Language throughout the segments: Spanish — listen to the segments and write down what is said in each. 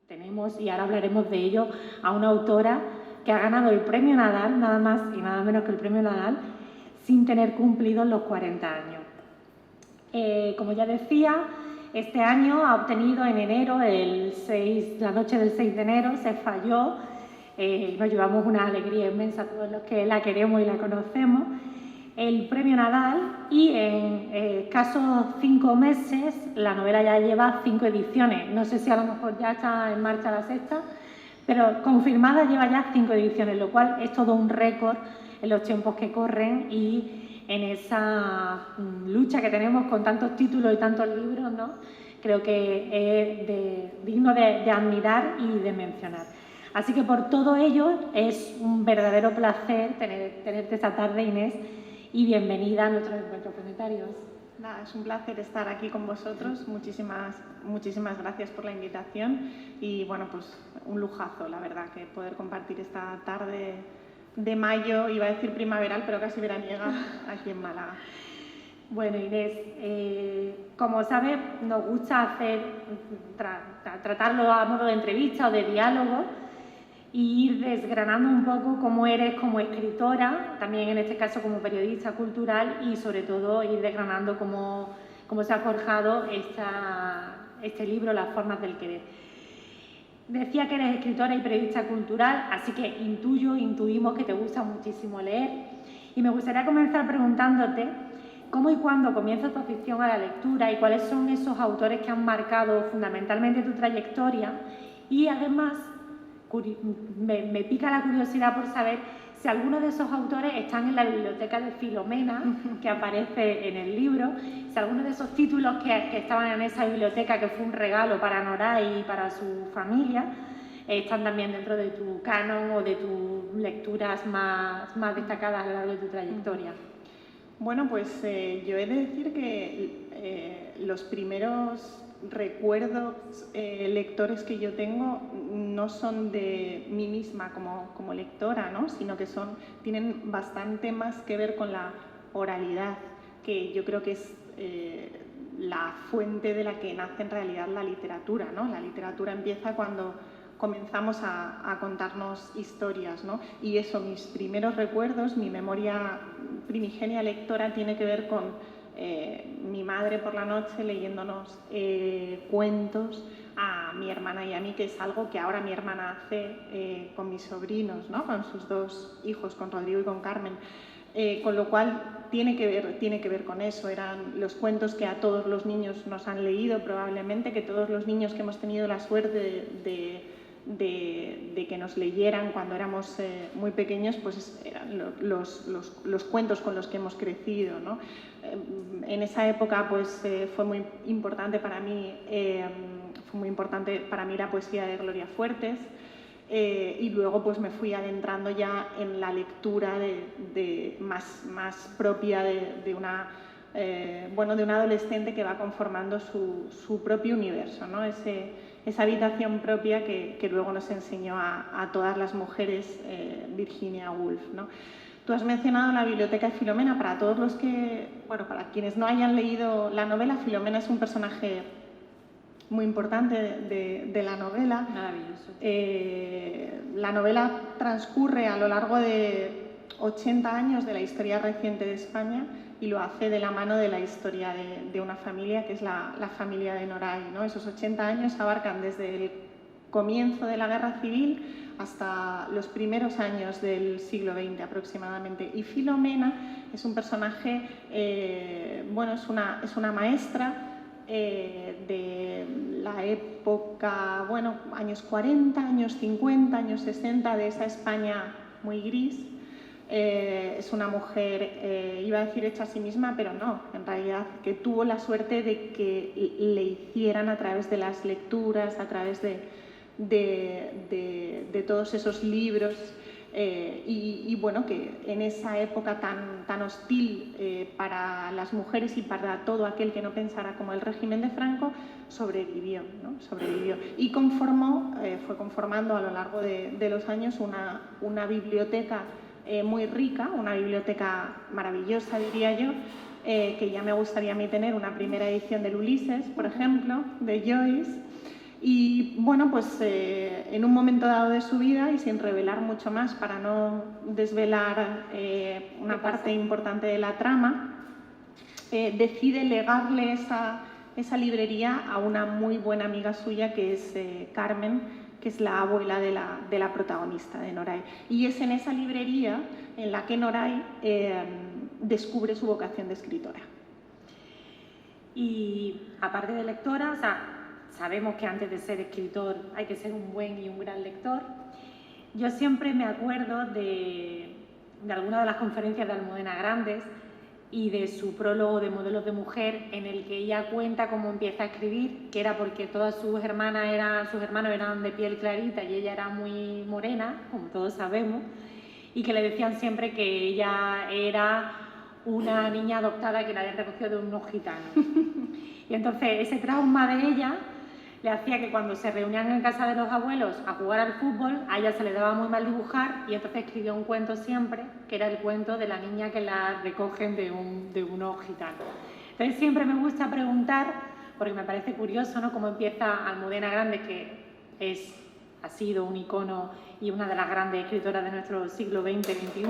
Tenemos, y ahora hablaremos de ello, a una autora que ha ganado el premio Nadal, nada más y nada menos que el premio Nadal, sin tener cumplidos los 40 años. Como ya decía, este año ha obtenido en enero, la noche del 6 de enero, se falló. Nos llevamos una alegría inmensa a todos los que la queremos y la conocemos, el premio Nadal, y en escasos 5 meses la novela ya lleva 5 ediciones. No sé si a lo mejor ya está en marcha la sexta, pero confirmada lleva ya 5 ediciones, lo cual es todo un récord en los tiempos que corren y en esa lucha que tenemos con tantos títulos y tantos libros, ¿no? Creo que es digno de admirar y de mencionar. Así que por todo ello es un verdadero placer tenerte esta tarde, Inés, y bienvenida a nuestros encuentros planetarios. Nada, es un placer estar aquí con vosotros. Muchísimas gracias por la invitación y bueno, pues un lujazo, la verdad, que poder compartir esta tarde de mayo, iba a decir primaveral, pero casi veraniega, aquí en Málaga. Bueno, Inés, como sabes, nos gusta tratarlo a modo de entrevista o de diálogo y ir desgranando un poco cómo eres como escritora, también en este caso como periodista cultural, y sobre todo ir desgranando cómo se ha forjado este libro, Las formas del querer. Decía que eres escritora y periodista cultural, así que intuimos que te gusta muchísimo leer, y me gustaría comenzar preguntándote cómo y cuándo comienza tu afición a la lectura y cuáles son esos autores que han marcado fundamentalmente tu trayectoria, y además me pica la curiosidad por saber si algunos de esos autores están en la biblioteca de Filomena, que aparece en el libro, si algunos de esos títulos que estaban en esa biblioteca, que fue un regalo para Noray y para su familia, están también dentro de tu canon o de tus lecturas más destacadas a lo largo de tu trayectoria. Bueno, pues yo he de decir que los primeros recuerdos lectores que yo tengo no son de mí misma como lectora, ¿no? Sino que tienen bastante más que ver con la oralidad, que yo creo que es la fuente de la que nace en realidad la literatura, ¿no? La literatura empieza cuando comenzamos a contarnos historias, ¿no? Y eso, mis primeros recuerdos, mi memoria primigenia lectora tiene que ver con mi madre por la noche leyéndonos cuentos a mi hermana y a mí, que es algo que ahora mi hermana hace con mis sobrinos, ¿no? Con sus 2 hijos, con Rodrigo y con Carmen. Con lo cual tiene que ver con eso. Eran los cuentos que a todos los niños nos han leído, probablemente, que todos los niños que hemos tenido la suerte de que nos leyeran cuando éramos muy pequeños, pues eran los cuentos con los que hemos crecido, ¿no? En esa época pues fue muy importante para mí la poesía de Gloria Fuertes, y luego pues me fui adentrando ya en la lectura más propia de una adolescente que va conformando su propio universo, ¿no? Esa habitación propia que luego nos enseñó a todas las mujeres Virginia Woolf, ¿no? Tú has mencionado la biblioteca de Filomena. Para quienes no hayan leído la novela, Filomena es un personaje muy importante de la novela. Maravilloso. La novela transcurre a lo largo de 80 años de la historia reciente de España y lo hace de la mano de la historia de una familia, que es la familia de Noray, ¿no? Esos 80 años abarcan desde el comienzo de la Guerra Civil hasta los primeros años del siglo XX aproximadamente. Y Filomena es un personaje, es una maestra de la época, años 40, años 50, años 60, de esa España muy gris. Es una mujer, iba a decir hecha a sí misma, pero no, en realidad que tuvo la suerte de que le hicieran a través de las lecturas, a través de todos esos libros, que en esa época tan hostil para las mujeres y para todo aquel que no pensara como el régimen de Franco, sobrevivió, ¿no? Sobrevivió y fue conformando a lo largo de los años una biblioteca muy rica, una biblioteca maravillosa, diría yo, que ya me gustaría a mí tener una primera edición del Ulises, por ejemplo, de Joyce. Y bueno, pues en un momento dado de su vida, y sin revelar mucho más para no desvelar una parte importante de la trama, decide legarle esa librería a una muy buena amiga suya, que es Carmen, que es la abuela de la protagonista, de Noray. Y es en esa librería en la que Noray descubre su vocación de escritora. Y aparte de lectora, o sea, sabemos que antes de ser escritor hay que ser un buen y un gran lector. Yo siempre me acuerdo de alguna de las conferencias de Almudena Grandes y de su prólogo de Modelos de Mujer, en el que ella cuenta cómo empieza a escribir, que era porque todas sus hermanos eran de piel clarita y ella era muy morena, como todos sabemos, y que le decían siempre que ella era una niña adoptada que la habían recogido de unos gitanos. Y entonces ese trauma de ella le hacía que cuando se reunían en casa de los abuelos a jugar al fútbol, a ella se le daba muy mal dibujar, y entonces escribió un cuento siempre, que era el cuento de la niña que la recogen de unos gitanos. Entonces siempre me gusta preguntar, porque me parece curioso, ¿no?, cómo empieza Almudena Grandes, que ha sido un icono y una de las grandes escritoras de nuestro siglo XX-XXI.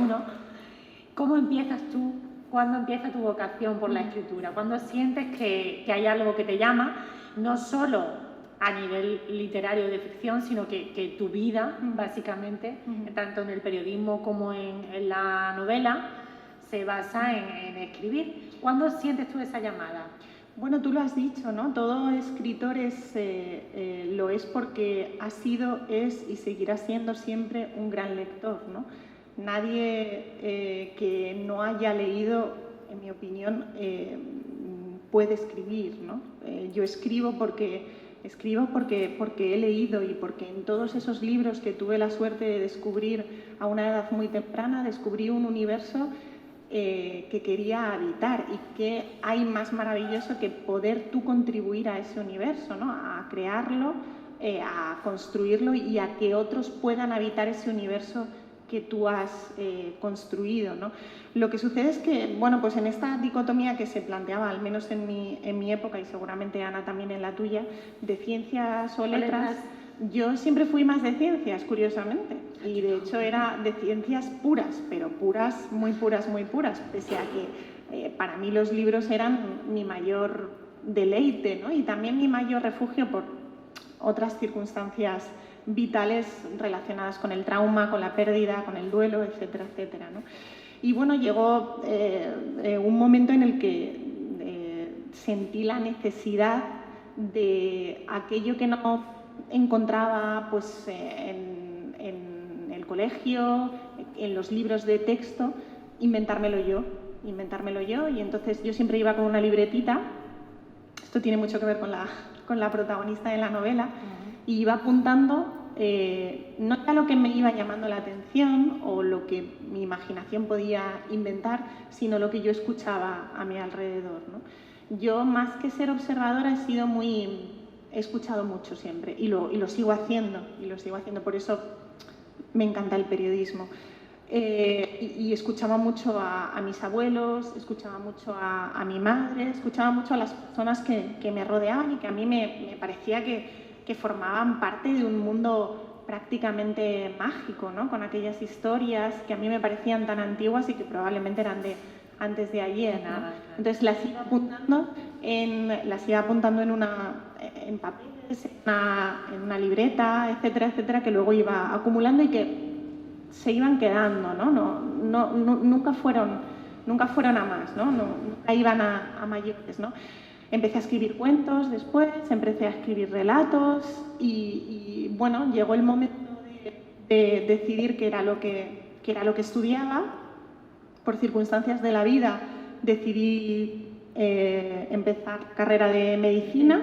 ¿Cómo empiezas tú? ¿Cuándo empieza tu vocación por la escritura? ¿Cuándo sientes que hay algo que te llama, no solo a nivel literario de ficción, sino que tu vida, básicamente, tanto en el periodismo como en la novela, se basa en escribir? ¿Cuándo sientes tú esa llamada? Bueno, tú lo has dicho, ¿no? Todo escritor lo es porque ha sido, es y seguirá siendo siempre un gran lector, ¿no? Nadie que no haya leído, en mi opinión, puede escribir, ¿no? Yo escribo porque he leído, y porque en todos esos libros que tuve la suerte de descubrir a una edad muy temprana, descubrí un universo que quería habitar. Y qué hay más maravilloso que poder tú contribuir a ese universo, ¿no? A crearlo, a construirlo, y a que otros puedan habitar ese universo que tú has construido, ¿no? Lo que sucede es que, bueno, pues en esta dicotomía que se planteaba, al menos en mi época, y seguramente Ana también en la tuya, de ciencias o letras, yo siempre fui más de ciencias, curiosamente, y de hecho era de ciencias puras, pero puras, muy puras, pese a que para mí los libros eran mi mayor deleite, ¿no? Y también mi mayor refugio por otras circunstancias vitales relacionadas con el trauma, con la pérdida, con el duelo, etcétera, etcétera, ¿no? Y bueno, llegó un momento en el que sentí la necesidad de aquello que no encontraba pues, en el colegio, en los libros de texto, inventármelo yo. Y entonces yo siempre iba con una libretita. Esto tiene mucho que ver con la protagonista de la novela. Y iba apuntando no ya lo que me iba llamando la atención o lo que mi imaginación podía inventar, sino lo que yo escuchaba a mi alrededor, ¿no? Yo, más que ser observadora, he escuchado mucho siempre, y lo sigo haciendo, por eso me encanta el periodismo. Y escuchaba mucho a mis abuelos, escuchaba mucho a mi madre, escuchaba mucho a las personas que me rodeaban y que a mí me parecía que formaban parte de un mundo prácticamente mágico, ¿no? Con aquellas historias que a mí me parecían tan antiguas y que probablemente eran de antes de ayer, ¿no? Entonces las iba apuntando en papeles, en una libreta, etcétera, etcétera, que luego iba acumulando y que se iban quedando, ¿no? Nunca fueron a más, ¿no? Nunca iban a mayores, ¿no? Empecé a escribir cuentos después, empecé a escribir relatos y bueno, llegó el momento de decidir qué era lo que estudiaba. Por circunstancias de la vida decidí empezar carrera de medicina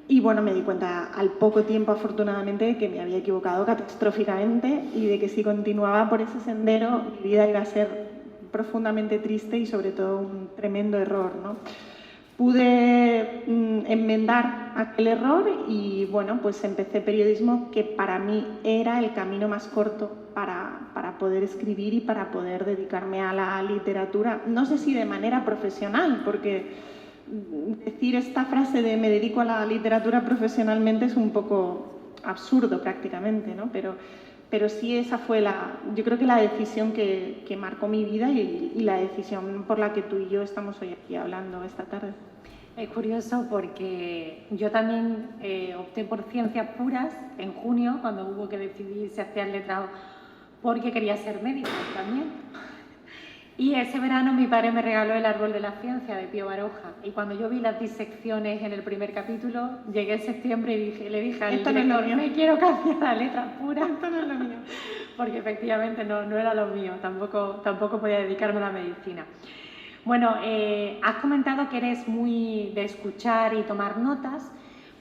y bueno, me di cuenta al poco tiempo, afortunadamente, de que me había equivocado catastróficamente y de que si continuaba por ese sendero mi vida iba a ser profundamente triste y sobre todo un tremendo error, ¿no? Pude enmendar aquel error y bueno, pues empecé periodismo, que para mí era el camino más corto para poder escribir y para poder dedicarme a la literatura. No sé si de manera profesional, porque decir esta frase de me dedico a la literatura profesionalmente es un poco absurdo prácticamente, ¿no? Pero sí esa fue yo creo que la decisión que marcó mi vida y la decisión por la que tú y yo estamos hoy aquí hablando esta tarde. Es curioso porque yo también opté por ciencias puras en junio, cuando hubo que decidir si hacía el letrado, porque quería ser médico también. Y ese verano mi padre me regaló El árbol de la ciencia de Pío Baroja. Y cuando yo vi las disecciones en el primer capítulo, llegué en septiembre y le dije al director, me quiero cambiar a letras puras. Esto no es lo mío. Porque efectivamente no era lo mío, tampoco podía dedicarme a la medicina. Bueno, has comentado que eres muy de escuchar y tomar notas,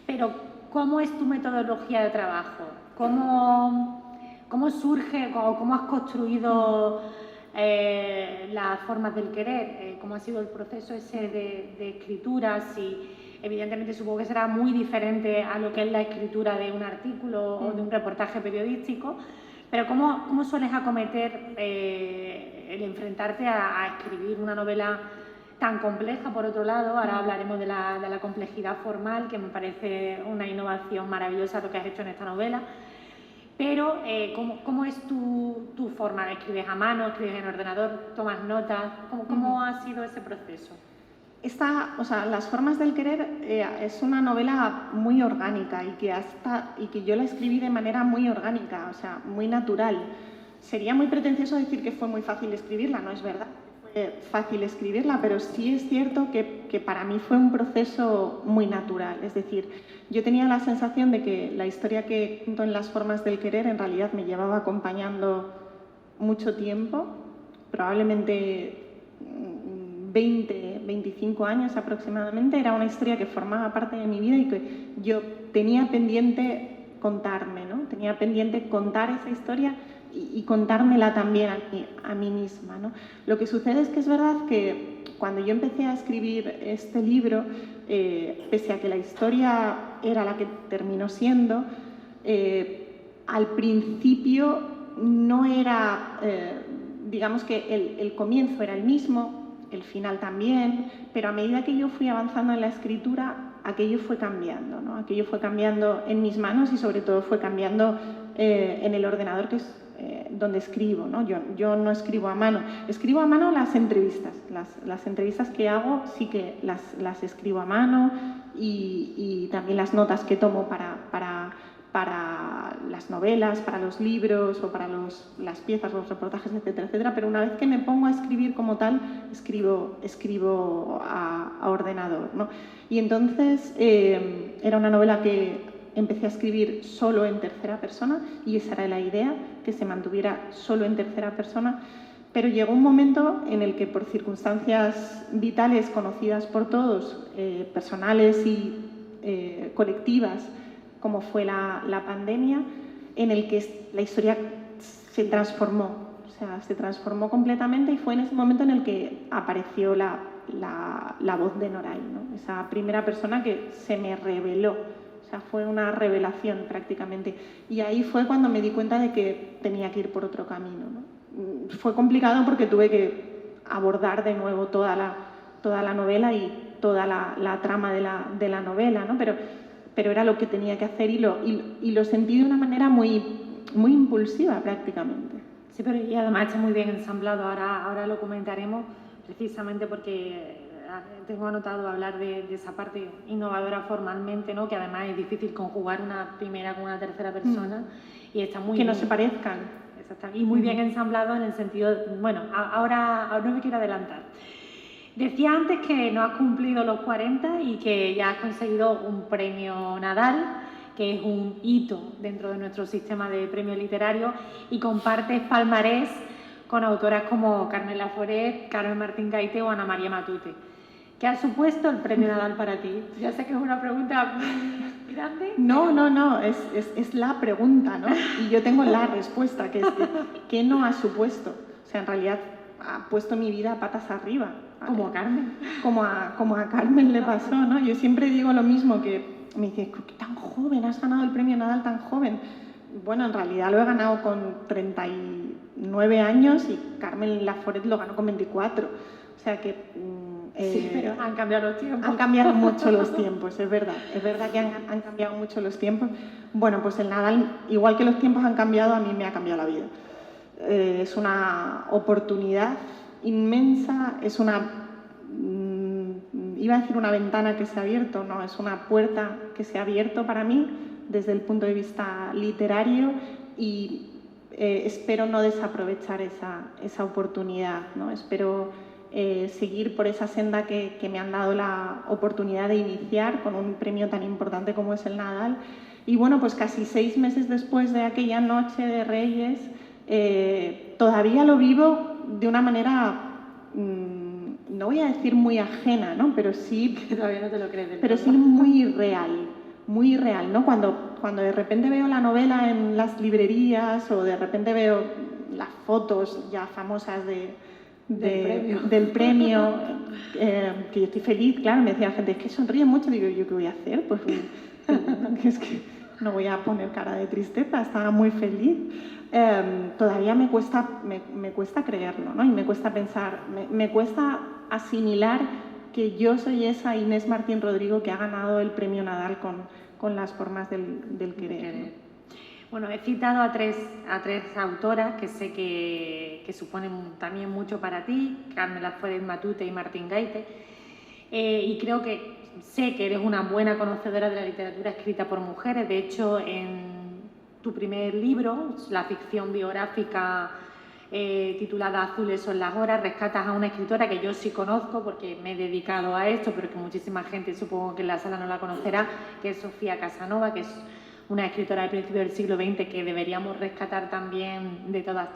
pero ¿cómo es tu metodología de trabajo? ¿Cómo surge o cómo has construido las formas del querer? ¿Cómo ha sido el proceso ese de escritura? Si, evidentemente supongo que será muy diferente a lo que es la escritura de un artículo o de un reportaje periodístico, pero ¿cómo sueles acometer el enfrentarte a escribir una novela tan compleja, por otro lado? Ahora hablaremos de la complejidad formal, que me parece una innovación maravillosa lo que has hecho en esta novela. Pero, ¿cómo es tu forma? ¿Escribes a mano, escribes en ordenador, tomas notas? ¿Cómo ha sido ese proceso? Las formas del querer es una novela muy orgánica y que yo la escribí de manera muy orgánica, o sea, muy natural. Sería muy pretencioso decir que fue muy fácil escribirla, no es verdad. Fue fácil escribirla, pero sí es cierto que para mí fue un proceso muy natural. Es decir, yo tenía la sensación de que la historia que cuento en Las formas del querer en realidad me llevaba acompañando mucho tiempo, probablemente 25 años aproximadamente. Era una historia que formaba parte de mi vida y que yo tenía pendiente contarme, ¿no? Tenía pendiente contar esa historia y contármela también a mí misma, ¿no? Lo que sucede es que es verdad que cuando yo empecé a escribir este libro, pese a que la historia era la que terminó siendo, al principio no era, digamos que el comienzo era el mismo, el final también, pero a medida que yo fui avanzando en la escritura, aquello fue cambiando, ¿no? Aquello fue cambiando en mis manos y sobre todo fue cambiando en el ordenador, que es donde escribo, ¿no? Yo no escribo a mano. Escribo a mano las entrevistas. Las entrevistas que hago sí que las escribo a mano y también las notas que tomo para las novelas, para los libros o para las piezas, los reportajes, etcétera, etcétera. Pero una vez que me pongo a escribir como tal, escribo a ordenador, ¿no? Y entonces era una novela que empecé a escribir solo en tercera persona y esa era la idea, que se mantuviera solo en tercera persona. Pero llegó un momento en el que, por circunstancias vitales conocidas por todos, personales y colectivas, como fue la pandemia, en el que la historia se transformó. O sea, se transformó completamente y fue en ese momento en el que apareció la voz de Noray, ¿no? Esa primera persona que se me reveló. O sea, fue una revelación prácticamente. Y ahí fue cuando me di cuenta de que tenía que ir por otro camino, ¿no? Fue complicado porque tuve que abordar de nuevo toda la novela y toda la trama de la novela, ¿no? Pero era lo que tenía que hacer y lo sentí de una manera muy, muy impulsiva prácticamente. Sí, pero y además está muy bien ensamblado. Ahora lo comentaremos precisamente porque tengo anotado hablar de esa parte innovadora formalmente, ¿no? Que además es difícil conjugar una primera con una tercera persona y está muy que no se parezcan. Exacto, y muy bien ensamblado en el sentido, bueno, ahora no me quiero adelantar. Decía antes que no has cumplido los 40 y que ya has conseguido un premio Nadal, que es un hito dentro de nuestro sistema de premios literarios, y compartes palmarés con autoras como Carmen Laforet, Carmen Martín Gaite o Ana María Matute. ¿Qué ha supuesto el premio Nadal para ti? Ya sé que es una pregunta muy grande. No, es la pregunta, ¿no? Y yo tengo la respuesta, que es ¿qué no ha supuesto? O sea, en realidad ha puesto mi vida patas arriba. Como a Carmen. Como a Carmen le pasó, ¿no? Yo siempre digo lo mismo, que me dice, ¿qué tan joven? ¿Has ganado el premio Nadal tan joven? Bueno, en realidad lo he ganado con 39 años y Carmen Laforet lo ganó con 24. O sea que Sí, pero han cambiado los tiempos. Han cambiado mucho los tiempos, es verdad que han cambiado mucho los tiempos. Bueno, pues el Nadal, igual que los tiempos han cambiado, a mí me ha cambiado la vida. Es una oportunidad inmensa, es iba a decir una ventana que se ha abierto, no, es una puerta que se ha abierto para mí desde el punto de vista literario y espero no desaprovechar esa oportunidad, ¿no? Espero seguir por esa senda que me han dado la oportunidad de iniciar con un premio tan importante como es el Nadal. Y bueno, pues casi 6 meses después de aquella noche de Reyes, todavía lo vivo de una manera, no voy a decir muy ajena, ¿no? Pero sí, todavía no te lo crees, pero sí muy real, ¿no? Cuando de repente veo la novela en las librerías o de repente veo las fotos ya famosas del premio que yo estoy feliz, claro, me decía la gente, es que sonríe mucho, digo, ¿yo qué voy a hacer? Pues es que no voy a poner cara de tristeza, estaba muy feliz. Todavía me cuesta creerlo, ¿no? Y me cuesta pensar, me cuesta asimilar que yo soy esa Inés Martín Rodrigo que ha ganado el premio Nadal con las formas del querer, ¿no? Bueno, he citado a tres autoras que sé que suponen también mucho para ti, Carmela Fuertes Matute y Martín Gaite, y creo que sé que eres una buena conocedora de la literatura escrita por mujeres. De hecho, en tu primer libro, la ficción biográfica titulada Azules son las horas, rescatas a una escritora que yo sí conozco porque me he dedicado a esto, pero que muchísima gente supongo que en la sala no la conocerá, que es Sofía Casanova, que es una escritora del principio del siglo XX que deberíamos rescatar también de todas.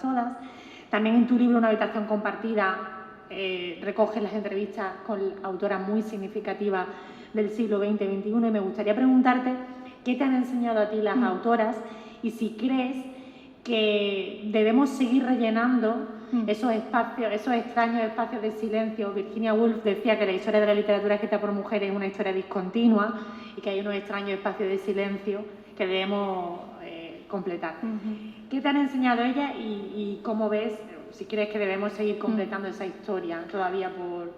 También en tu libro Una habitación compartida recoges las entrevistas con autoras muy significativas del siglo XX y XXI, y me gustaría preguntarte qué te han enseñado a ti las autoras y si crees que debemos seguir rellenando esos espacios, esos extraños espacios de silencio. Virginia Woolf decía que la historia de la literatura escrita por mujeres es una historia discontinua y que hay unos extraños espacios de silencio que debemos completar. ¿Qué te han enseñado ellas y cómo ves, si crees que debemos seguir completando esa historia todavía por...?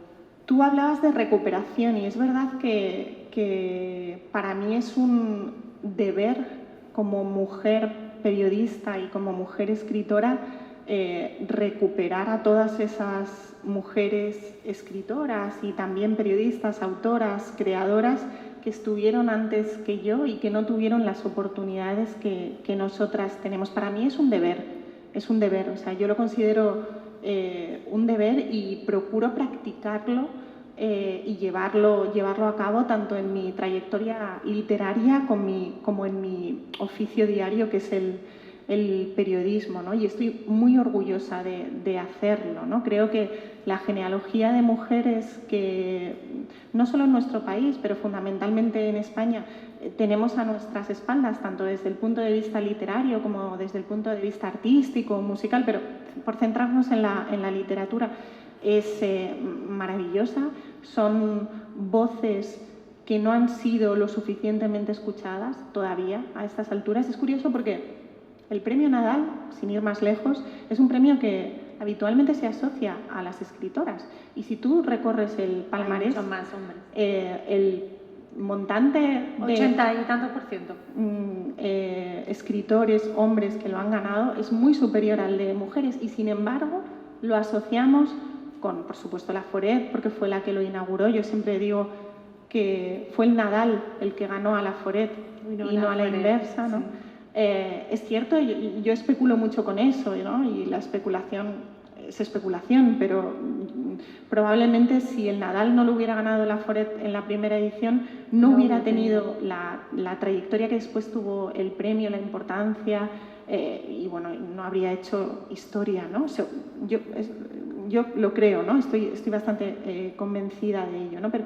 Tú hablabas de recuperación y es verdad que para mí es un deber como mujer periodista y como mujer escritora recuperar a todas esas mujeres escritoras y también periodistas, autoras, creadoras que estuvieron antes que yo y que no tuvieron las oportunidades que nosotras tenemos. Para mí es un deber, o sea, yo lo considero un deber y procuro practicarlo y llevarlo a cabo tanto en mi trayectoria literaria como en mi oficio diario, que es el periodismo, ¿no? Y estoy muy orgullosa de hacerlo, ¿no? Creo que la genealogía de mujeres que, no solo en nuestro país, pero fundamentalmente en España, tenemos a nuestras espaldas, tanto desde el punto de vista literario como desde el punto de vista artístico, musical, pero por centrarnos en la literatura, es maravillosa. Son voces que no han sido lo suficientemente escuchadas todavía a estas alturas. Es curioso porque el premio Nadal, sin ir más lejos, es un premio que habitualmente se asocia a las escritoras. Y si tú recorres el palmarés, son más hombres. El montante de 80 y tantos %. Escritores, hombres que lo han ganado es muy superior al de mujeres y sin embargo lo asociamos con, por supuesto, la Foret, porque fue la que lo inauguró. Yo siempre digo que fue el Nadal el que ganó a la Foret y no a la inversa, ¿no? Sí. Es cierto, yo especulo mucho con eso, ¿no? Y la especulación es especulación, pero probablemente si el Nadal no lo hubiera ganado la Foret en la primera edición, no hubiera tenido la trayectoria que después tuvo el premio, la importancia, y bueno, no habría hecho historia, ¿no? O sea, yo lo creo, ¿no? Estoy bastante convencida de ello, ¿no? Pero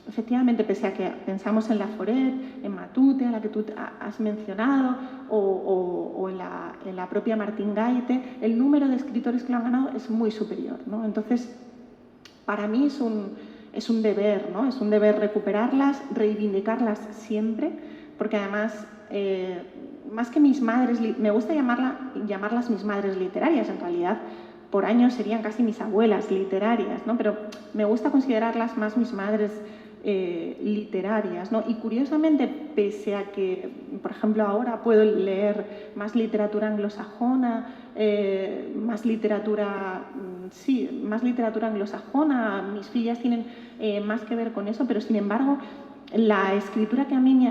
efectivamente, pese a que pensamos en la Foret, en Matute, a la que tú has mencionado, o en la propia Martín Gaite, el número de escritores que lo han ganado es muy superior, ¿no? Entonces, para mí es un deber, ¿no? Es un deber recuperarlas, reivindicarlas siempre, porque además, más que mis madres, me gusta llamarlas mis madres literarias, en realidad. por años serían casi mis abuelas literarias, ¿no? Pero me gusta considerarlas más mis madres literarias, ¿no? Y curiosamente, pese a que, por ejemplo, ahora puedo leer más literatura anglosajona, más literatura anglosajona, mis fillas tienen más que ver con eso, pero sin embargo, la escritura que a mí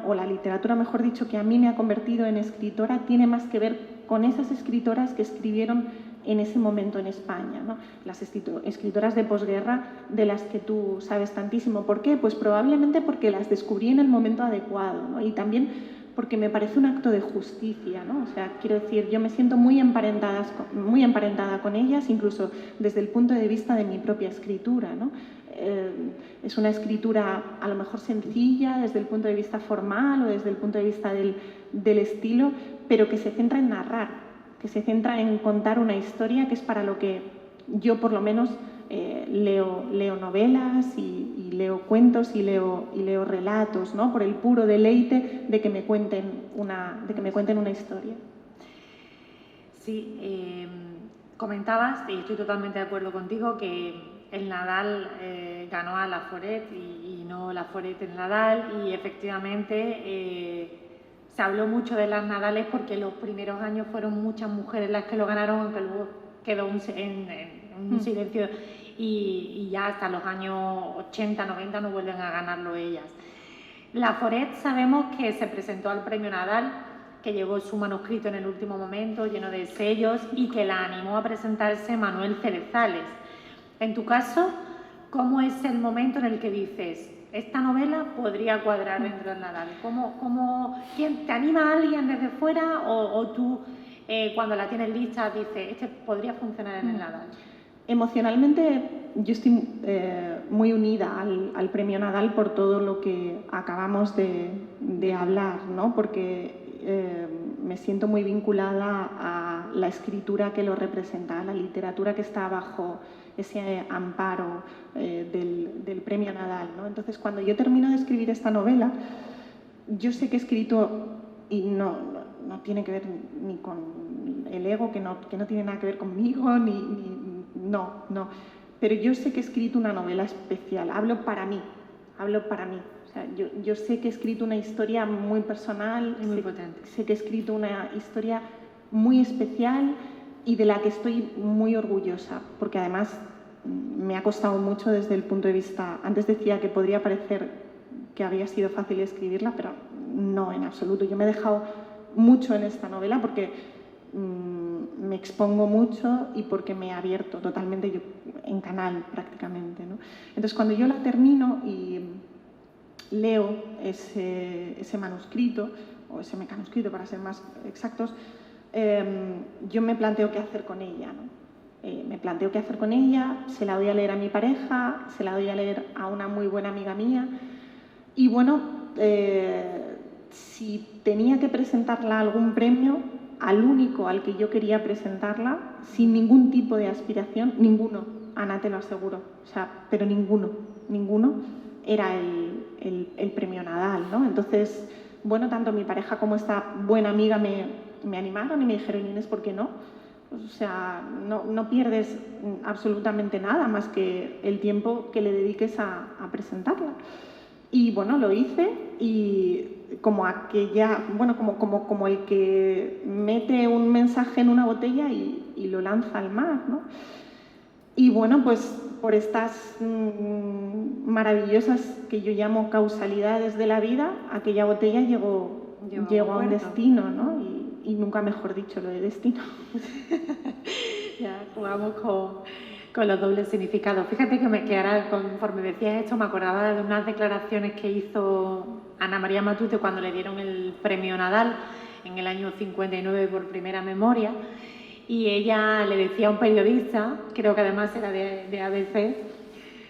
o la literatura, mejor dicho, que a mí me ha convertido en escritora, tiene más que ver con esas escritoras que escribieron en ese momento en España, ¿no? Las escritoras de posguerra de las que tú sabes tantísimo. ¿Por qué? Pues probablemente porque las descubrí en el momento adecuado, ¿no? Y también porque me parece un acto de justicia, ¿no? O sea, quiero decir, yo me siento muy emparentada con ellas, incluso desde el punto de vista de mi propia escritura, ¿no? Es una escritura a lo mejor sencilla desde el punto de vista formal o desde el punto de vista del estilo, pero que se centra en narrar, que se centra en contar una historia, que es para lo que yo por lo menos leo novelas y leo cuentos y leo relatos, ¿no? Por el puro deleite de que me cuenten una historia. Sí, comentabas, y estoy totalmente de acuerdo contigo, que el Nadal ganó a Laforet y no Laforet el Nadal, y efectivamente se habló mucho de las Nadales porque los primeros años fueron muchas mujeres las que lo ganaron, aunque luego quedó en un silencio, y ya hasta los años 80, 90 no vuelven a ganarlo ellas. Laforet sabemos que se presentó al premio Nadal, que llevó su manuscrito en el último momento, lleno de sellos, y que la animó a presentarse Manuel Cerezales. En tu caso, ¿cómo es el momento en el que dices, esta novela podría cuadrar dentro del Nadal? ¿Quién te anima a alguien desde fuera o tú, cuando la tienes lista, dices, este podría funcionar en el Nadal? Emocionalmente yo estoy muy unida al premio Nadal por todo lo que acabamos de hablar, ¿no? Porque me siento muy vinculada a la escritura que lo representa, a la literatura que está bajo ese amparo del premio Nadal, ¿no? Entonces, cuando yo termino de escribir esta novela, yo sé que he escrito, y no tiene que ver ni con el ego, que no tiene nada que ver conmigo, no, pero yo sé que he escrito una novela especial, hablo para mí. O sea, yo sé que he escrito una historia muy personal, muy potente. Sé que he escrito una historia muy especial y de la que estoy muy orgullosa, porque además me ha costado mucho desde el punto de vista, antes decía que podría parecer que había sido fácil escribirla, pero no, en absoluto. Yo me he dejado mucho en esta novela porque me expongo mucho y porque me he abierto totalmente en canal prácticamente, ¿no? Entonces, cuando yo la termino y leo ese manuscrito, o ese mecanuscrito para ser más exactos, yo me planteo qué hacer con ella, ¿no? Me planteo qué hacer con ella, se la doy a leer a mi pareja, se la doy a leer a una muy buena amiga mía y bueno, si tenía que presentarla a algún premio, al único al que yo quería presentarla, sin ningún tipo de aspiración, ninguno, Ana, te lo aseguro, o sea, pero ninguno, era el premio Nadal, ¿no? Entonces, bueno, tanto mi pareja como esta buena amiga me animaron y me dijeron, Inés, ¿por qué no? Pues, o sea, no pierdes absolutamente nada más que el tiempo que le dediques a presentarla. Y bueno, lo hice y como el que mete un mensaje en una botella y lo lanza al mar, ¿no? Y bueno, pues por estas maravillosas que yo llamo causalidades de la vida, aquella botella llegó a un destino, ¿no? Y nunca mejor dicho lo de destino. Ya jugamos con los dobles significados. Fíjate que ahora, conforme decías esto, me acordaba de unas declaraciones que hizo Ana María Matute cuando le dieron el premio Nadal en el año 59 por Primera Memoria, y ella le decía a un periodista, creo que además era de ABC,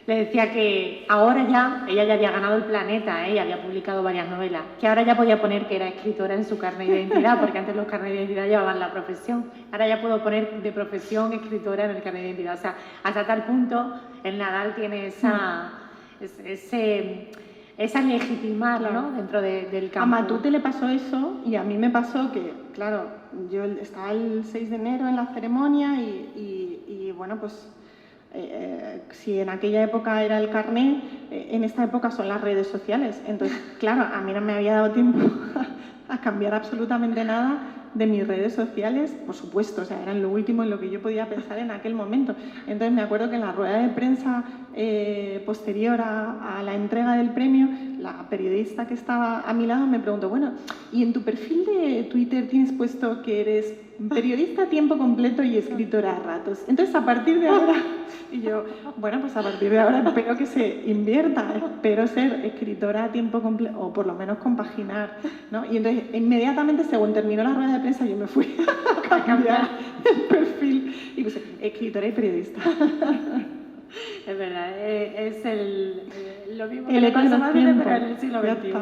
le decía que ahora ella ya había ganado el Planeta, y había publicado varias novelas, que ahora ya podía poner que era escritora en su carnet de identidad, porque antes los carnets de identidad llevaban la profesión. Ahora ya puedo poner de profesión escritora en el carnet de identidad. O sea, hasta tal punto el Nadal tiene esa legitimar, claro, ¿no? Dentro del campo. A Matute le pasó eso y a mí me pasó que, claro, yo estaba el 6 de enero en la ceremonia y bueno, pues si en aquella época era el carné, en esta época son las redes sociales. Entonces, claro, a mí no me había dado tiempo a cambiar absolutamente nada de mis redes sociales, por supuesto, o sea, eran lo último en lo que yo podía pensar en aquel momento. Entonces me acuerdo que en la rueda de prensa posterior a la entrega del premio, la periodista que estaba a mi lado me preguntó, bueno, ¿y en tu perfil de Twitter tienes puesto que eres periodista a tiempo completo y escritora a ratos? Entonces, a partir de ahora, y yo, bueno, pues a partir de ahora espero que se invierta, espero ser escritora a tiempo completo, o por lo menos compaginar, ¿no? Y entonces, inmediatamente, según terminó la rueda de prensa, yo me fui a cambiar el perfil y puse escritora y periodista. Es verdad, es lo mismo El que eco de los pero tiempos. en el siglo XXI.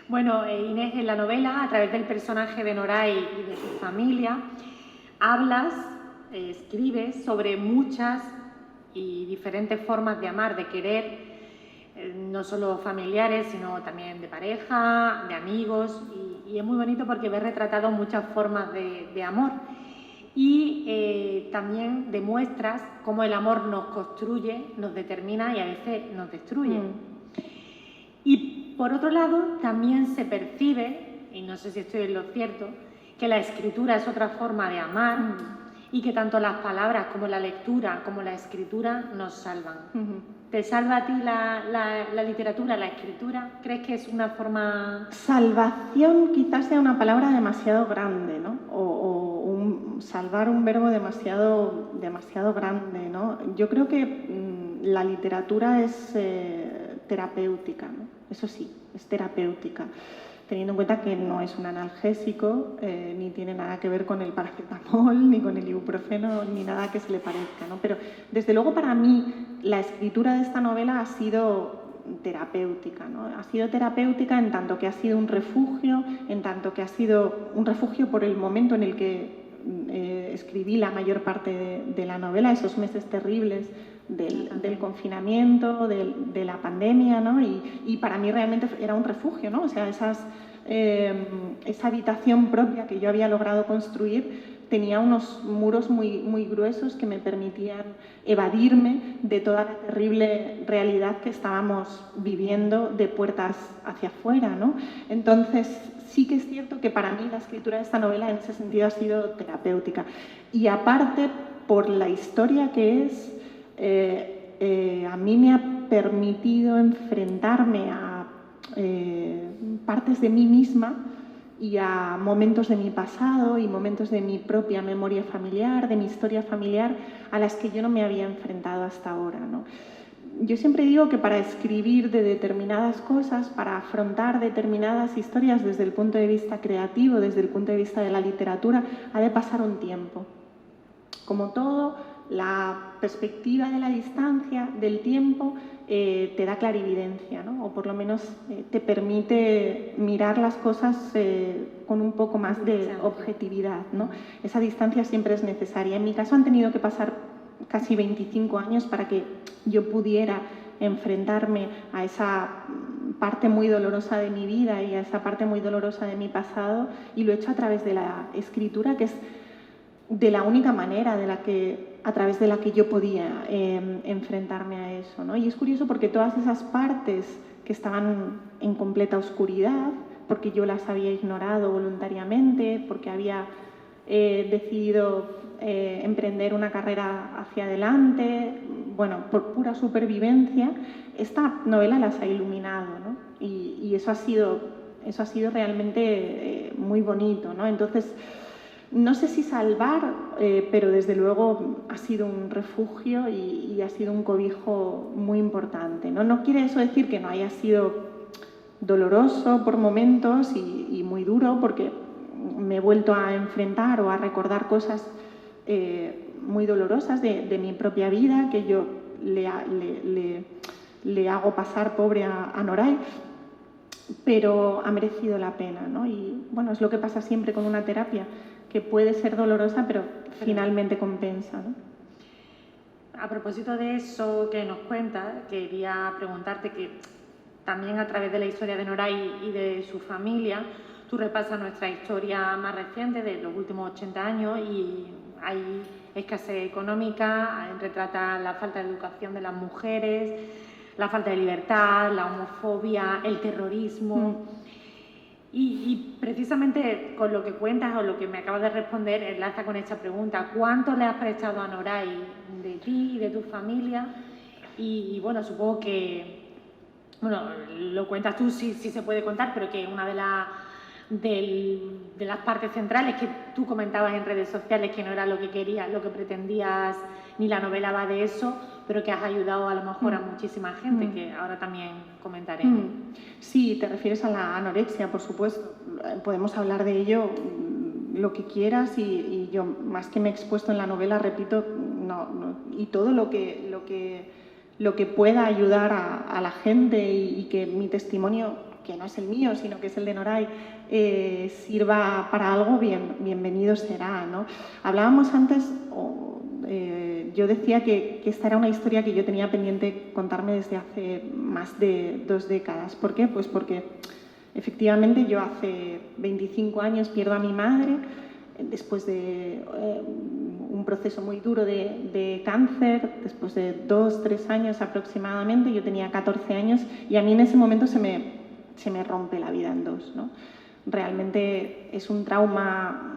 Bueno, Inés, en la novela, a través del personaje de Noray y de su familia, hablas, escribes sobre muchas y diferentes formas de amar, de querer, no solo familiares, sino también de pareja, de amigos, y es muy bonito porque ves retratado muchas formas de amor. Y también demuestras cómo el amor nos construye, nos determina y a veces nos destruye. Y por otro lado, también se percibe, y no sé si estoy en lo cierto, que la escritura es otra forma de amar y que tanto las palabras como la lectura como la escritura nos salvan. ¿Te salva a ti la literatura, la escritura? ¿Crees que es una forma...? Salvación quizás sea una palabra demasiado grande, ¿no? Salvar un verbo demasiado grande, ¿no? Yo creo que la literatura es terapéutica, ¿no? Eso sí, es terapéutica, teniendo en cuenta que no es un analgésico, ni tiene nada que ver con el paracetamol, ni con el ibuprofeno, ni nada que se le parezca, ¿no? Pero desde luego para mí la escritura de esta novela ha sido terapéutica, ¿no? Ha sido terapéutica en tanto que ha sido un refugio, en tanto que ha sido un refugio por el momento en el que escribí la mayor parte de la novela, esos meses terribles del confinamiento, de la pandemia, ¿no? Y para mí realmente era un refugio, ¿no? O sea, esa habitación propia que yo había logrado construir tenía unos muros muy gruesos que me permitían evadirme de toda la terrible realidad que estábamos viviendo de puertas hacia afuera, ¿no? Entonces, sí que es cierto que para mí la escritura de esta novela en ese sentido ha sido terapéutica. Y aparte, por la historia que es, a mí me ha permitido enfrentarme a partes de mí misma y a momentos de mi pasado y momentos de mi propia memoria familiar, de mi historia familiar, a las que yo no me había enfrentado hasta ahora, ¿no? Yo siempre digo que para escribir de determinadas cosas, para afrontar determinadas historias desde el punto de vista creativo, desde el punto de vista de la literatura, ha de pasar un tiempo. Como todo, la perspectiva de la distancia, del tiempo, te da clarividencia, ¿no? O por lo menos te permite mirar las cosas con un poco más de objetividad, ¿no? Esa distancia siempre es necesaria. En mi caso han tenido que pasar casi 25 años para que yo pudiera enfrentarme a esa parte muy dolorosa de mi vida y a esa parte muy dolorosa de mi pasado, y lo he hecho a través de la escritura, que es de la única manera a través de la que yo podía enfrentarme a eso, ¿no? Y es curioso porque todas esas partes que estaban en completa oscuridad, porque yo las había ignorado voluntariamente, porque había decidido emprender una carrera hacia adelante, bueno, por pura supervivencia, esta novela las ha iluminado, ¿no? Y eso ha sido realmente muy bonito, ¿no? Entonces, no sé si salvar, pero desde luego ha sido un refugio y ha sido un cobijo muy importante, ¿no? No quiere eso decir que no haya sido doloroso por momentos y muy duro, porque me he vuelto a enfrentar o a recordar cosas muy dolorosas de mi propia vida, que yo le hago pasar pobre a Noray, pero ha merecido la pena, ¿no? Y bueno, es lo que pasa siempre con una terapia, que puede ser dolorosa, pero finalmente compensa, ¿no? A propósito de eso que nos cuentas, quería preguntarte que también a través de la historia de Noray y de su familia, tú repasas nuestra historia más reciente de los últimos 80 años y hay escasez económica, retrata la falta de educación de las mujeres, la falta de libertad, la homofobia, el terrorismo. Y precisamente con lo que cuentas o lo que me acabas de responder enlaza con esta pregunta. ¿Cuánto le has prestado a Noray de ti y de tu familia? Y bueno, supongo que, bueno, lo cuentas tú si se puede contar, pero que una de las partes centrales que tú comentabas en redes sociales, que no era lo que querías, lo que pretendías, ni la novela va de eso, pero que has ayudado a lo mejor a muchísima gente, que ahora también comentaremos. Sí, te refieres a la anorexia, por supuesto. Podemos hablar de ello lo que quieras y yo, más que me he expuesto en la novela, repito, y todo lo que pueda ayudar a la gente y que mi testimonio, que no es el mío, sino que es el de Noray, sirva para algo, bienvenido será, ¿no? Hablábamos antes, yo decía que esta era una historia que yo tenía pendiente contarme desde hace más de 2 décadas. ¿Por qué? Pues porque efectivamente yo hace 25 años pierdo a mi madre después de un proceso muy duro de cáncer, después de 2-3 años aproximadamente. Yo tenía 14 años y a mí en ese momento se me rompe la vida en dos, ¿no? Realmente es un trauma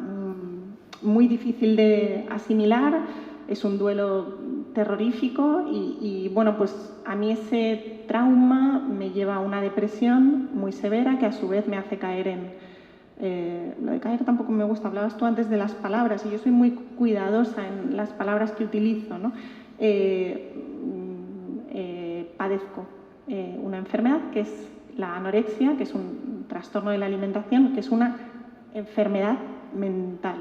muy difícil de asimilar, es un duelo terrorífico y bueno, pues a mí ese trauma me lleva a una depresión muy severa que a su vez me hace caer lo de caer tampoco me gusta, hablabas tú antes de las palabras y yo soy muy cuidadosa en las palabras que utilizo, ¿no? Padezco una enfermedad que es la anorexia, que es un trastorno de la alimentación, que es una enfermedad mental.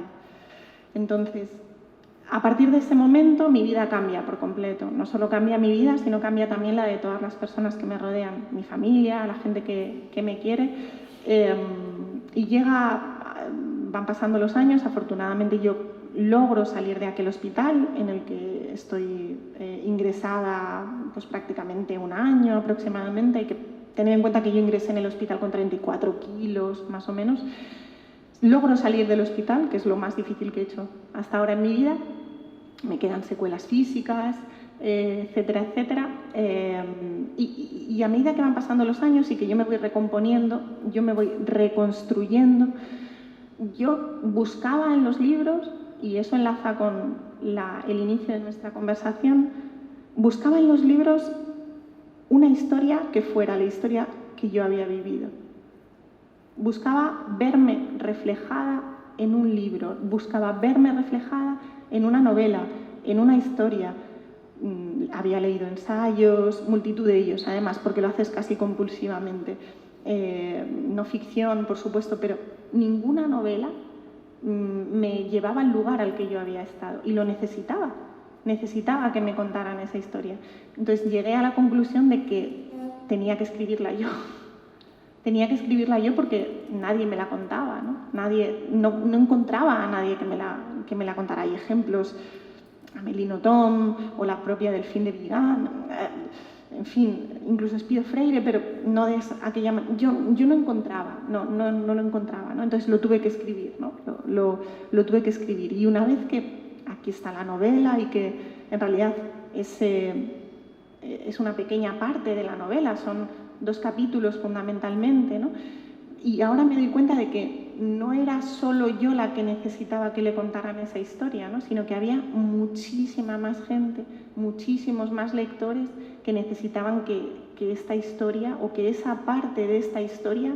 Entonces, a partir de ese momento mi vida cambia por completo. No solo cambia mi vida, sino cambia también la de todas las personas que me rodean, mi familia, la gente que me quiere. Y van pasando los años, afortunadamente yo logro salir de aquel hospital en el que estoy ingresada pues prácticamente 1 año aproximadamente. Hay que tener en cuenta que yo ingresé en el hospital con 34 kilos más o menos. Logro salir del hospital, que es lo más difícil que he hecho hasta ahora en mi vida. Me quedan secuelas físicas, etcétera, etcétera. Y a medida que van pasando los años y que yo me voy recomponiendo, yo me voy reconstruyendo, yo buscaba en los libros, y eso enlaza con el inicio de nuestra conversación, buscaba en los libros una historia que fuera la historia que yo había vivido. Buscaba verme reflejada en un libro, buscaba verme reflejada en una novela, en una historia. Había leído ensayos, multitud de ellos, además, porque lo haces casi compulsivamente. No ficción, por supuesto, pero ninguna novela me llevaba al lugar al que yo había estado y lo necesitaba. Necesitaba que me contaran esa historia. Entonces llegué a la conclusión de que tenía que escribirla yo. Tenía que escribirla yo porque nadie me la contaba, ¿no? No encontraba a nadie que me la contara. Hay ejemplos, Amélie Nothomb o la propia Delphine de Vigan, en fin, incluso Espío Freire, pero no de aquella manera. Yo no encontraba, no lo encontraba, ¿no? Entonces lo tuve que escribir, ¿no? Lo tuve que escribir. Y una vez que aquí está la novela y que en realidad es una pequeña parte de la novela, son 2 capítulos fundamentalmente, ¿no? Y ahora me doy cuenta de que no era solo yo la que necesitaba que le contaran esa historia, ¿no? Sino que había muchísima más gente, muchísimos más lectores que necesitaban que esta historia o que esa parte de esta historia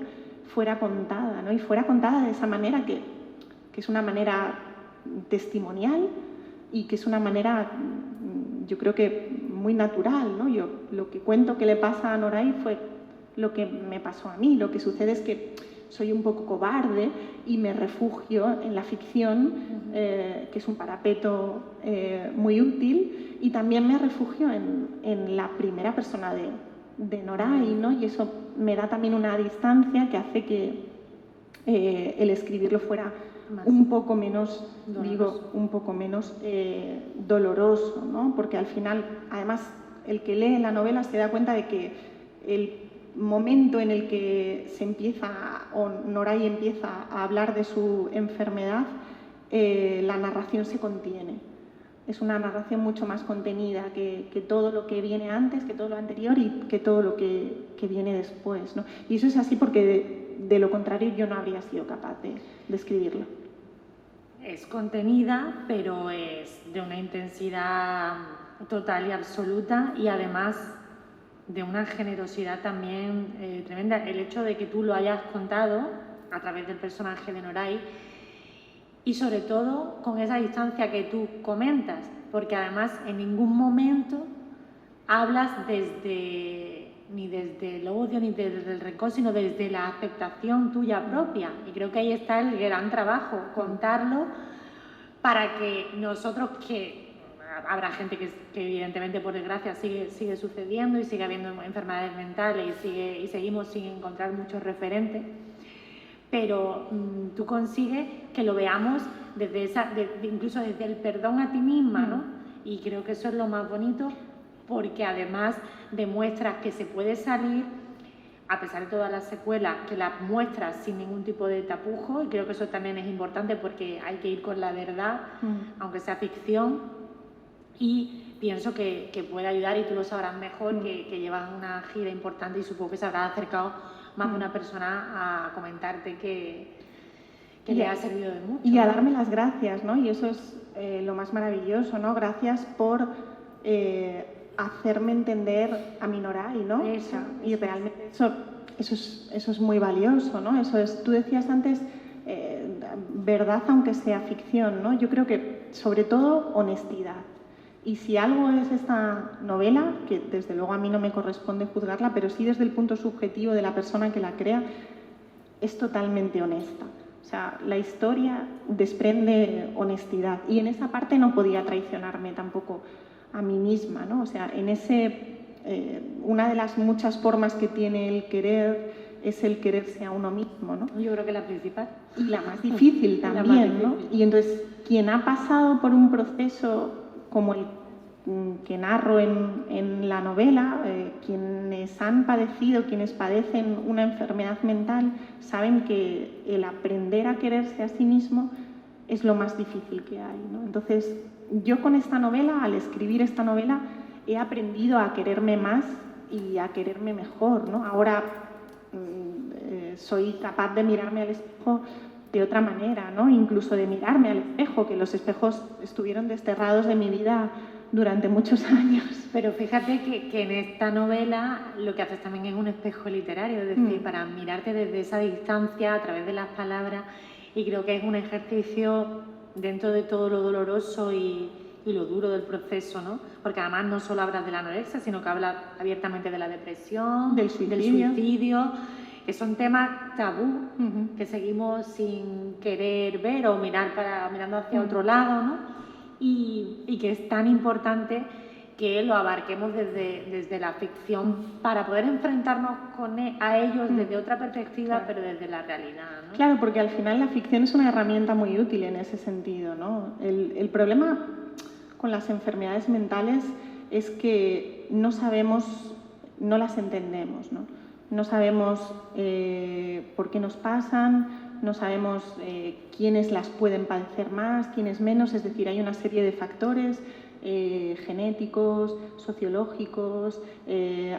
fuera contada, ¿no? Y fuera contada de esa manera que es una manera testimonial y que es una manera, yo creo que muy natural, ¿no? Yo lo que cuento que le pasa a Noray fue lo que me pasó a mí. Lo que sucede es que soy un poco cobarde y me refugio en la ficción, que es un parapeto muy útil, y también me refugio en la primera persona de Noray, ¿no? Y eso me da también una distancia que hace que el escribirlo fuera un poco menos, doloroso, ¿no? Porque al final, además, el que lee la novela se da cuenta de que momento en el que Noray empieza a hablar de su enfermedad, la narración se contiene. Es una narración mucho más contenida que todo lo que viene antes, que todo lo anterior y que todo lo que viene después, ¿no? Y eso es así porque de lo contrario yo no habría sido capaz de escribirlo. Es contenida, pero es de una intensidad total y absoluta, y además de una generosidad también tremenda. El hecho de que tú lo hayas contado a través del personaje de Noray, y sobre todo con esa distancia que tú comentas, porque además en ningún momento hablas ni desde el odio ni desde el rencor, sino desde la aceptación tuya propia. Y creo que ahí está el gran trabajo, contarlo para que nosotros, que habrá gente que evidentemente por desgracia sigue sucediendo y sigue habiendo enfermedades mentales y seguimos sin encontrar muchos referentes, pero tú consigues que lo veamos incluso desde el perdón a ti misma, ¿no? Y creo que eso es lo más bonito, porque además demuestras que se puede salir, a pesar de todas las secuelas, que las muestras sin ningún tipo de tapujo, y creo que eso también es importante porque hay que ir con la verdad, aunque sea ficción, y pienso que puede ayudar, y tú lo sabrás mejor, que llevas una gira importante y supongo que se habrá acercado más de una persona a comentarte que le ha servido de mucho. Y a darme las gracias, ¿no? Y eso es lo más maravilloso, ¿no? Gracias por hacerme entender a mi Noray, ¿no? Y realmente eso es muy valioso, ¿no? Eso es, tú decías antes, verdad aunque sea ficción, ¿no? Yo creo que sobre todo honestidad. Y si algo es esta novela, que desde luego a mí no me corresponde juzgarla, pero sí desde el punto subjetivo de la persona que la crea, es totalmente honesta. O sea, la historia desprende honestidad, y en esa parte no podía traicionarme tampoco a mí misma, ¿no? O sea, una de las muchas formas que tiene el querer es el quererse a uno mismo, ¿no? Yo creo que la principal. Y la más difícil también, ¿no? Y entonces, quien ha pasado por un proceso como el que narro en la novela, quienes han padecido, quienes padecen una enfermedad mental, saben que el aprender a quererse a sí mismo es lo más difícil que hay, ¿no? Entonces, yo con esta novela, al escribir esta novela, he aprendido a quererme más y a quererme mejor, ¿no? Ahora soy capaz de mirarme al espejo de otra manera, ¿no? Incluso de mirarme al espejo, que los espejos estuvieron desterrados de mi vida durante muchos años. Pero fíjate que en esta novela lo que haces también es un espejo literario, es decir, para mirarte desde esa distancia a través de las palabras, y creo que es un ejercicio dentro de todo lo doloroso y lo duro del proceso, ¿no? Porque además no solo hablas de la anorexia, sino que hablas abiertamente de la depresión, del suicidio, que son temas tabú, que seguimos sin querer ver o mirando hacia otro lado, ¿no? Y que es tan importante que lo abarquemos desde la ficción para poder enfrentarnos a ellos desde otra perspectiva, claro, pero desde la realidad, ¿no? Claro, porque al final la ficción es una herramienta muy útil en ese sentido, ¿no? El problema con las enfermedades mentales es que no sabemos, no las entendemos, ¿no? No sabemos por qué nos pasan, no sabemos quiénes las pueden padecer más, quiénes menos, es decir, hay una serie de factores genéticos, sociológicos,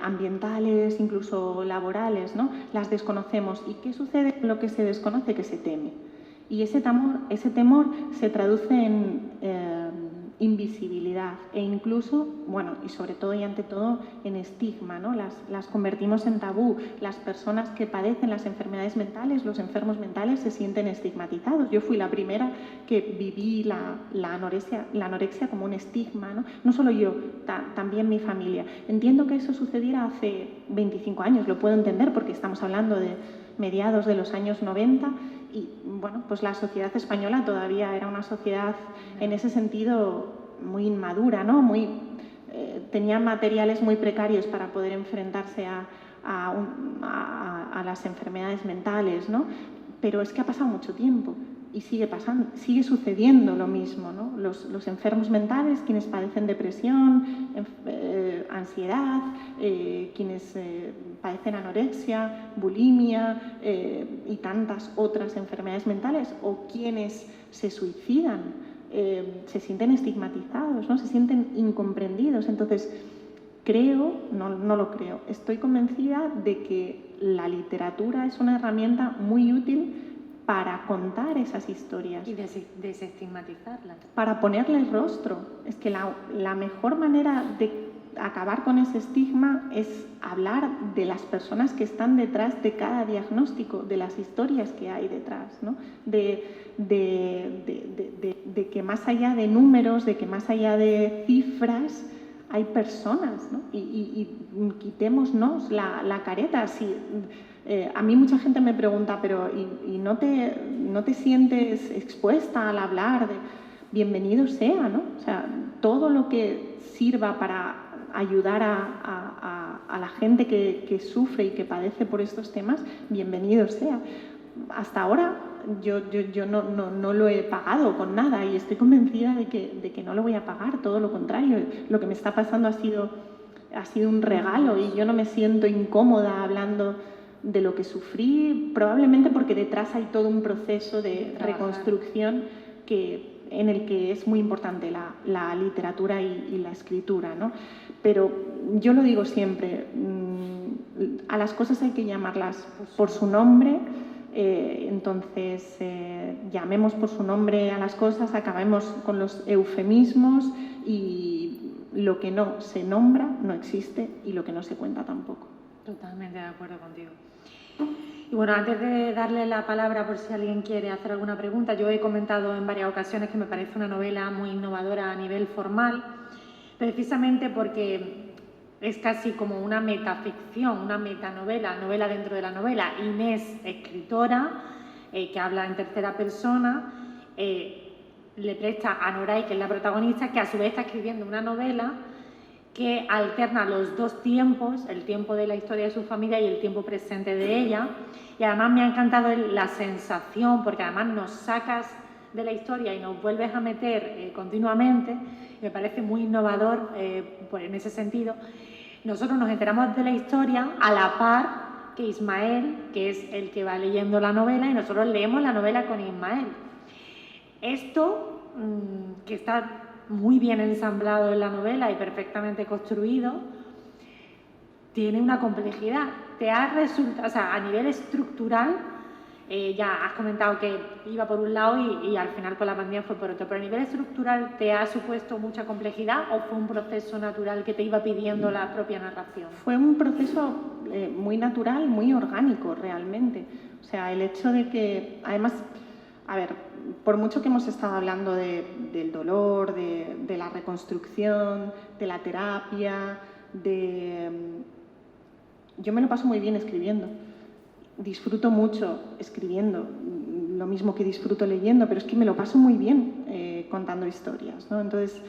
ambientales, incluso laborales, ¿no? Las desconocemos. ¿Y qué sucede con lo que se desconoce? Que se teme. Y ese temor se traduce en invisibilidad e incluso, bueno, y sobre todo y ante todo, en estigma, ¿no? Las convertimos en tabú. Las personas que padecen las enfermedades mentales, los enfermos mentales, se sienten estigmatizados. Yo fui la primera que viví la anorexia como un estigma, ¿no? No solo yo, también mi familia. Entiendo que eso sucediera hace 25 años, lo puedo entender porque estamos hablando de mediados de los años 90 y, bueno, pues la sociedad española todavía era una sociedad en ese sentido muy inmadura, ¿no? Tenía materiales muy precarios para poder enfrentarse a las enfermedades mentales, ¿no? Pero es que ha pasado mucho tiempo y sigue pasando, sigue sucediendo lo mismo, ¿no? Los enfermos mentales, quienes padecen depresión, ansiedad, quienes padecen anorexia, bulimia y tantas otras enfermedades mentales, o quienes se suicidan, se sienten estigmatizados, ¿no? Se sienten incomprendidos. Entonces, no lo creo, estoy convencida de que la literatura es una herramienta muy útil para contar esas historias. Y desestigmatizarlas. Para ponerles rostro. Es que la mejor manera de acabar con ese estigma es hablar de las personas que están detrás de cada diagnóstico, de las historias que hay detrás, ¿no? De que más allá de números, de que más allá de cifras, hay personas, ¿no? Y quitémonos la careta. A mí mucha gente me pregunta, pero ¿y no te sientes expuesta al hablar de...? Bienvenido sea, ¿no? O sea, todo lo que sirva para ayudar a la gente que sufre y que padece por estos temas, bienvenido sea. Hasta ahora yo no lo he pagado con nada y estoy convencida de que no lo voy a pagar, todo lo contrario. Lo que me está pasando ha sido un regalo y yo no me siento incómoda hablando de lo que sufrí, probablemente porque detrás hay todo un proceso de reconstrucción en el que es muy importante la literatura y la escritura, ¿no? Pero yo lo digo siempre, a las cosas hay que llamarlas por su nombre. Entonces, llamemos por su nombre a las cosas, acabemos con los eufemismos y lo que no se nombra no existe y lo que no se cuenta tampoco. Totalmente de acuerdo contigo. Y bueno, antes de darle la palabra por si alguien quiere hacer alguna pregunta, yo he comentado en varias ocasiones que me parece una novela muy innovadora a nivel formal, precisamente porque es casi como una metaficción, una metanovela, novela dentro de la novela. Inés, escritora, que habla en tercera persona, le presta a Noray, que es la protagonista, que a su vez está escribiendo una novela que alterna los dos tiempos, el tiempo de la historia de su familia y el tiempo presente de ella. Y además me ha encantado la sensación, porque además nos sacas de la historia y nos vuelves a meter continuamente. Me parece muy innovador pues en ese sentido. Nosotros nos enteramos de la historia a la par que Ismael, que es el que va leyendo la novela, y nosotros leemos la novela con Ismael. Esto, que está muy bien ensamblado en la novela y perfectamente construido, tiene una complejidad. Te ha resultado, o sea, a nivel estructural, ya has comentado que iba por un lado y al final con la pandemia fue por otro, pero a nivel estructural, ¿te ha supuesto mucha complejidad o fue un proceso natural que te iba pidiendo la propia narración? Fue un proceso muy natural, muy orgánico realmente. O sea, el hecho de que, además, a ver, por mucho que hemos estado hablando del dolor, de la reconstrucción, de la terapia, yo me lo paso muy bien escribiendo. Disfruto mucho escribiendo, lo mismo que disfruto leyendo, pero es que me lo paso muy bien contando historias, ¿no? Entonces,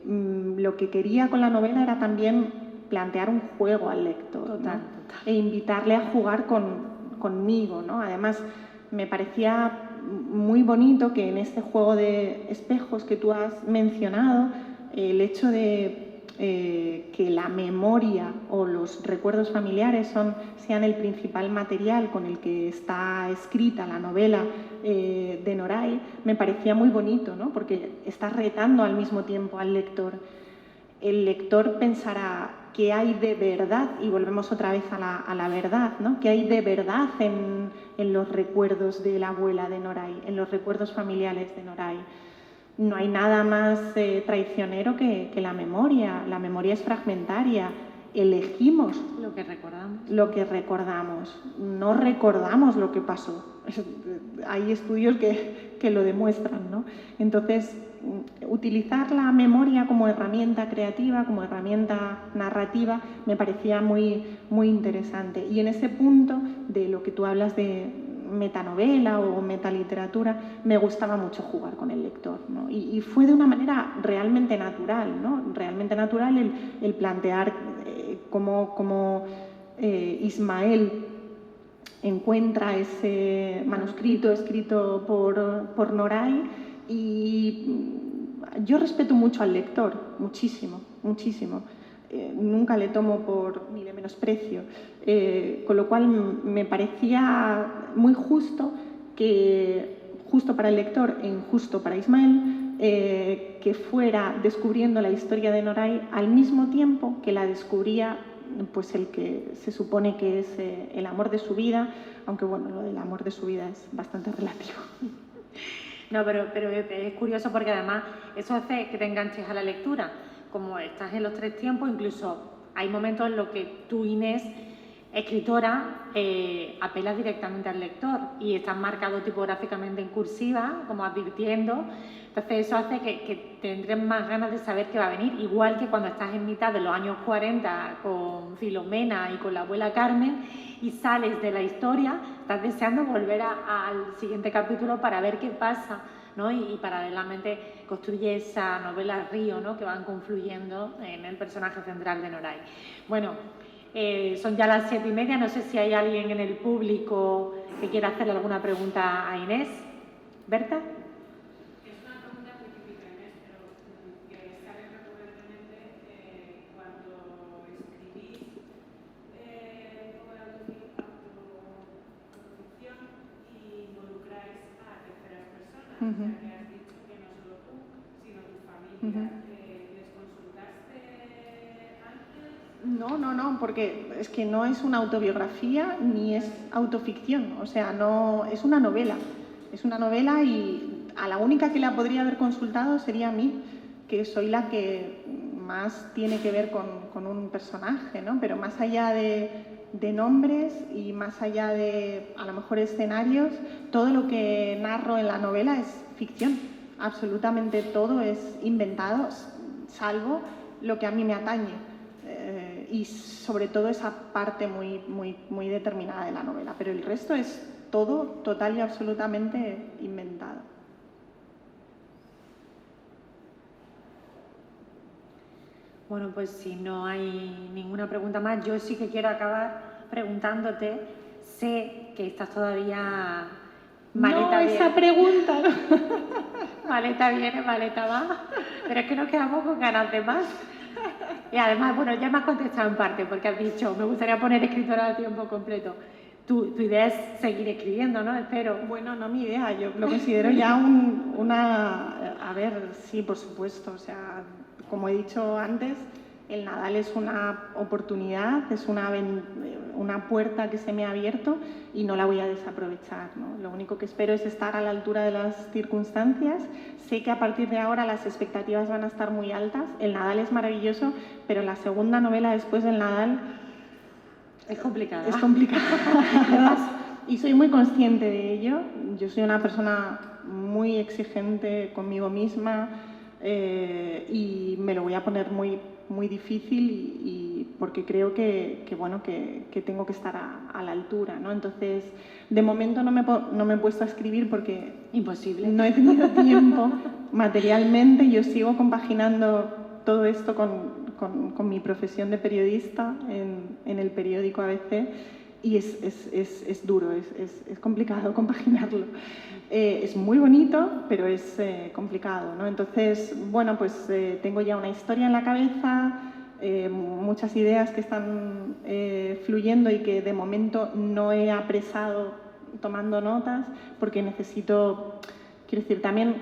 lo que quería con la novela era también plantear un juego al lector, total. E invitarle a jugar conmigo, ¿no? Además, me parecía muy bonito que en este juego de espejos que tú has mencionado, el hecho de que la memoria o los recuerdos familiares sean el principal material con el que está escrita la novela de Noray, me parecía muy bonito, ¿no? Porque está retando al mismo tiempo al lector. El lector pensará qué hay de verdad, y volvemos otra vez a la verdad, ¿no? ¿Qué hay de verdad en los recuerdos de la abuela de Noray, en los recuerdos familiares de Noray? No hay nada más traicionero que la memoria. La memoria es fragmentaria. Elegimos lo que recordamos. Lo que recordamos. No recordamos lo que pasó. Hay estudios que lo demuestran, ¿no? Entonces, utilizar la memoria como herramienta creativa, como herramienta narrativa, me parecía muy, muy interesante. Y en ese punto de lo que tú hablas de metanovela o metaliteratura, me gustaba mucho jugar con el lector, ¿no? Y fue de una manera realmente natural, ¿no? Realmente natural el plantear cómo Ismael encuentra ese manuscrito escrito por Noray, y yo respeto mucho al lector, muchísimo, muchísimo. Nunca le tomo ni le menosprecio, con lo cual me parecía muy justo justo para el lector e injusto para Ismael, que fuera descubriendo la historia de Noray al mismo tiempo que la descubría pues el que se supone que es el amor de su vida, aunque bueno, lo del amor de su vida es bastante relativo. No, pero es curioso porque además eso hace que te enganches a la lectura. Como estás en los 3 tiempos, incluso hay momentos en los que tú, Inés, escritora, apelas directamente al lector y estás marcado tipográficamente en cursiva, como advirtiendo. Entonces eso hace que tendrás más ganas de saber qué va a venir, igual que cuando estás en mitad de los años 40 con Filomena y con la abuela Carmen y sales de la historia, estás deseando volver al siguiente capítulo para ver qué pasa, ¿no? Y paralelamente construye esa novela río, ¿no? Que van confluyendo en el personaje central de Noray. Bueno, son ya las 7:30, no sé si hay alguien en el público que quiera hacerle alguna pregunta a Inés. ¿Berta? Es una pregunta muy típica, Inés, pero que sale recurrentemente cuando escribís como la autoficción y involucráis a terceras personas, ya que has dicho que no solo tú, sino tu familia. ¿Les consultaste antes? No, porque es que no es una autobiografía ni es autoficción, o sea, no, es una novela. Es una novela y a la única que la podría haber consultado sería a mí, que soy la que más tiene que ver con un personaje, ¿no? Pero más allá de nombres y más allá de, a lo mejor, escenarios, todo lo que narro en la novela es ficción. Absolutamente todo es inventado, salvo lo que a mí me atañe. Y sobre todo esa parte muy determinada de la novela. Pero el resto es todo total y absolutamente inventado. Bueno, pues si no hay ninguna pregunta más, yo sí que quiero acabar preguntándote. Sé que estás todavía maleta no, esa pregunta. Maleta viene, maleta va. Pero es que nos quedamos con ganas de más. Y además, bueno, ya me has contestado en parte, porque has dicho, me gustaría poner escritora a tiempo completo. Tu idea es seguir escribiendo, ¿no? Espero. Bueno, no mi idea, yo lo considero ya una... A ver, sí, por supuesto, o sea, como he dicho antes, el Nadal es una oportunidad, es una puerta que se me ha abierto y no la voy a desaprovechar, ¿no? Lo único que espero es estar a la altura de las circunstancias. Sé que a partir de ahora las expectativas van a estar muy altas. El Nadal es maravilloso, pero la segunda novela después del Nadal es complicada. Es complicada. Y soy muy consciente de ello. Yo soy una persona muy exigente conmigo misma y me lo voy a poner muy difícil y porque creo que tengo que estar a la altura, ¿no? Entonces, de momento no me he puesto a escribir porque imposible. No he tenido tiempo materialmente. Yo sigo compaginando todo esto con mi profesión de periodista en el periódico ABC y es duro, es complicado compaginarlo. Es muy bonito, pero es complicado, ¿no? Entonces, bueno, pues tengo ya una historia en la cabeza, muchas ideas que están fluyendo y que de momento no he apresado tomando notas porque necesito, quiero decir, también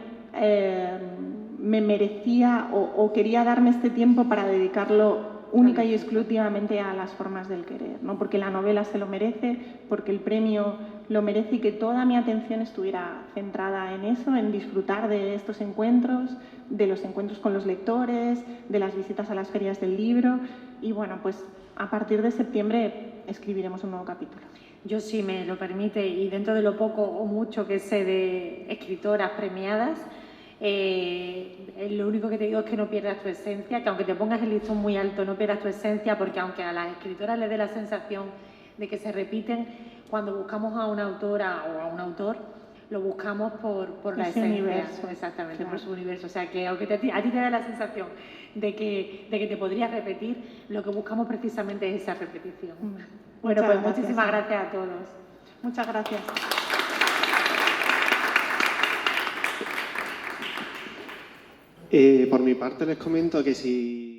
me merecía o quería darme este tiempo para dedicarlo única y exclusivamente a las formas del querer, ¿no? Porque la novela se lo merece, porque el premio lo merece y que toda mi atención estuviera centrada en eso, en disfrutar de estos encuentros, de los encuentros con los lectores, de las visitas a las ferias del libro y bueno, pues a partir de septiembre escribiremos un nuevo capítulo. Yo, si me lo permite, y dentro de lo poco o mucho que sé de escritoras premiadas, lo único que te digo es que no pierdas tu esencia, que aunque te pongas el listón muy alto, no pierdas tu esencia, porque aunque a las escritoras les dé la sensación de que se repiten, cuando buscamos a una autora o a un autor, lo buscamos por la esencia. Universo. Exactamente, claro. Por su universo. O sea, que aunque a ti te da la sensación de que te podrías repetir, lo que buscamos precisamente es esa repetición. Bueno, pues Muchísimas gracias a todos. Muchas gracias. Por mi parte les comento que si